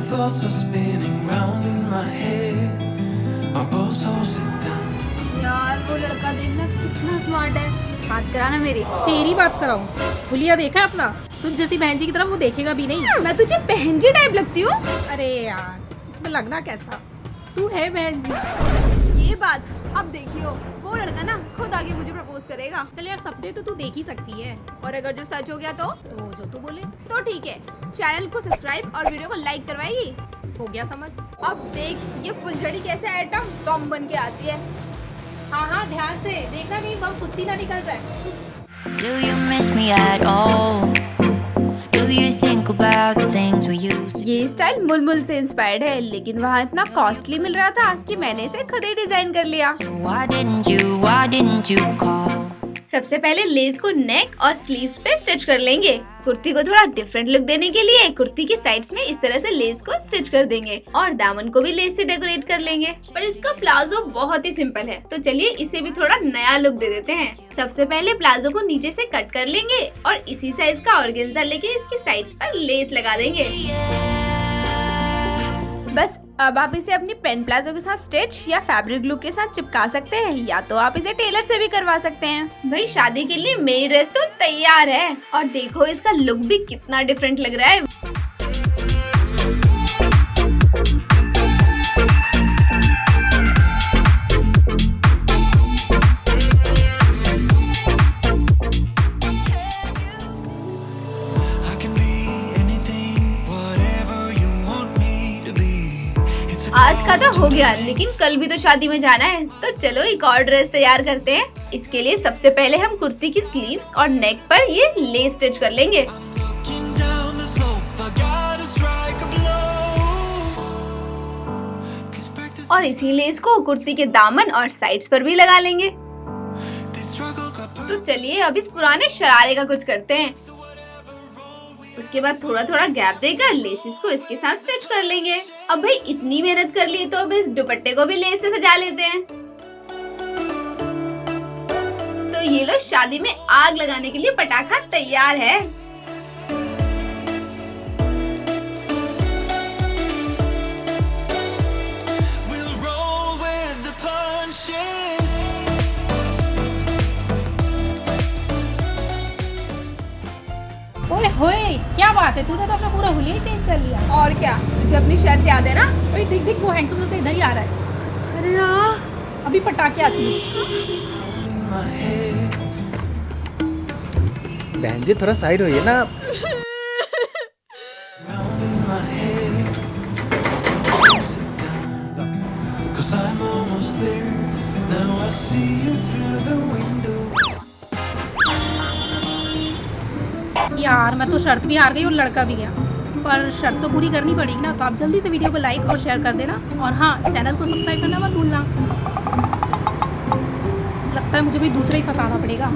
thoughts are spinning round in my head. My pulse holds it down. यार वो लड़का देखना कितना स्मार्ट है, बात कराना मेरी। तेरी बात कराऊं? हुलिया देखा है अपना? तुझ जैसी बहन जी की तरफ वो देखेगा भी नहीं। मैं तुझे बहन जी टाइप लगती हूँ? अरे यार, इसमें लगना कैसा, तू है बहन जी। ये बात अब देखियो, वो लड़का ना खुद आगे मुझे प्रपोज करेगा। चल यार, सपने तो तू देख ही सकती है। और अगर जो सच हो गया तो जो तू बोले तो ठीक है, चैनल को सब्सक्राइब और वीडियो को लाइक करवाएगी। हो गया समझ। अब देख ये फुलझड़ी कैसे आइटम बम बन के आती है। हाँ हाँ, ध्यान से देखना, नहीं बम खुद ही ना निकल जाए। Do you miss me at all? Do you think about the things we used to? ये स्टाइल मुलमुल से इंस्पायर्ड है, लेकिन वहाँ इतना कॉस्टली मिल रहा था कि मैंने इसे खुद ही डिजाइन कर लिया। So why didn't you call? सबसे पहले लेस को नेक और स्लीव्स पे स्टिच कर लेंगे। कुर्ती को थोड़ा डिफरेंट लुक देने के लिए कुर्ती की साइड्स में इस तरह से लेस को स्टिच कर देंगे और दामन को भी लेस से डेकोरेट कर लेंगे। पर इसका प्लाजो बहुत ही सिंपल है, तो चलिए इसे भी थोड़ा नया लुक दे देते हैं। सबसे पहले प्लाजो को नीचे से कट कर लेंगे और इसी साइज का ऑर्गेन्जा लेके इसकी साइड्स पर लेस लगा देंगे। बस अब आप इसे अपनी पेन प्लाजो के साथ स्टिच या फैब्रिक ग्लू के साथ चिपका सकते हैं, या तो आप इसे टेलर से भी करवा सकते हैं। भाई शादी के लिए मेरी ड्रेस तो तैयार है और देखो इसका लुक भी कितना डिफरेंट लग रहा है। I can be anything, whatever you want me to be. It's a आज का तो हो गया, लेकिन कल भी तो शादी में जाना है, तो चलो एक और ड्रेस तैयार करते हैं। इसके लिए सबसे पहले हम कुर्ती की स्लीव्स और नेक पर ये लेस स्टिच कर लेंगे। looking down the slope. I gotta strike a blow. 'Cause practice और इसी लेस को कुर्ती के दामन और साइड्स पर भी लगा लेंगे। this struggle got तो चलिए अब इस पुराने शरारे का कुछ करते हैं। उसके बाद थोड़ा थोड़ा गैप देकर लेसेस को इसके साथ स्टिच कर लेंगे। अब भाई इतनी मेहनत कर ली तो अब इस दुपट्टे को भी लेस से सजा लेते हैं। तो ये लो, शादी में आग लगाने के लिए पटाखा तैयार है। We'll roll with the punches. ओए होए, क्या बात है, तूने तो अपना पूरा हुलिया ही चेंज कर लिया। और क्या, तुझे अपनी शर्ट याद है ना? ओए देख देख, वो हैंडसम तो इधर ही आ रहा है। अरे यार, अभी पटाखे आती है। In my head. बहन जी थोड़ा साइड होइए ना। Round in my head. Sit down. 'Cause I'm almost there. Now I see you through the window. यार मैं तो शर्त भी हार गई और लड़का भी गया, पर शर्त तो पूरी करनी पड़ेगी ना। तो आप जल्दी से वीडियो को लाइक और शेयर कर देना, और हाँ, चैनल को सब्सक्राइब करना मत भूलना। लगता है मुझे कोई दूसरा ही फंसाना पड़ेगा।